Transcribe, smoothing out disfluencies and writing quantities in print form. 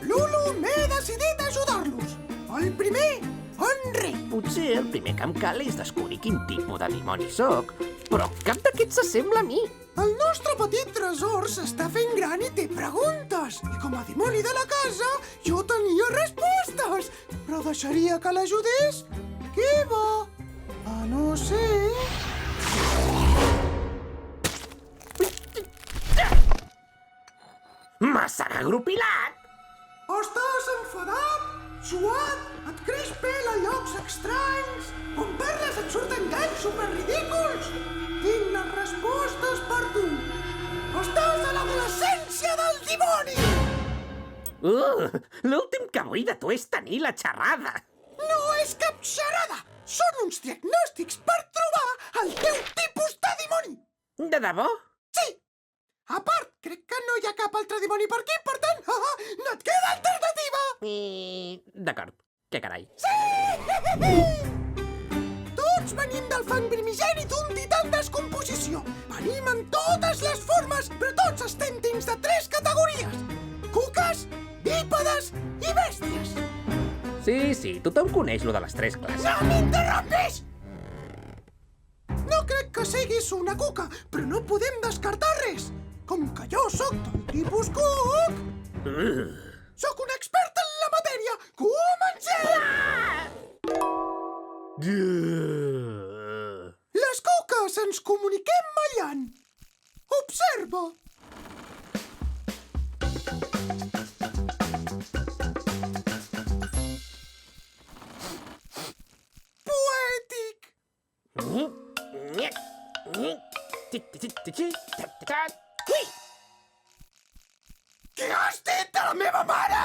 Lulu, m'he decidit a ajudar-los. El primer, Henry. Potser el primer que em cal és descobrir quin tipus de dimoni sóc, però cap d'aquests s'assembla a mi. El nostre petit tresor s'està fent gran i té preguntes. I com a dimoni de la casa, jo tenia respostes. Però deixaria que l'ajudés? Què va? A no ser... Massa agrupilat! Estàs enfadat? Suat? Et creix pell a llocs estranys? Quan parles et surten galls superridículs? Tinc les respostes per tu. Estàs a l'adolescència del dimoni! L'últim que vull de tu és tenir la xerrada. No és cap xerrada! Són uns diagnòstics per trobar el teu tipus de dimoni! De debò? Sí! A part, crec que no hi ha cap altre dimoni per aquí, per tant, no et queda alternativa! D'acord, què carai. Sí! Tots venim del fang primigeni d'un tità en descomposició. Venim en totes les formes, però tots estem dins de 3 categories. Cuques, bípedes i bèsties. Sí, tothom coneix lo de les 3 classes. No m'interrompis! No crec que siguis una cuca, però no podem descartar res. Com que jo sóc del tipus cuc... Sóc un expert en la matèria! Comencem! Les cuques ens comuniquem ballant. Observa! Poètic! Què has dit de la meva mare?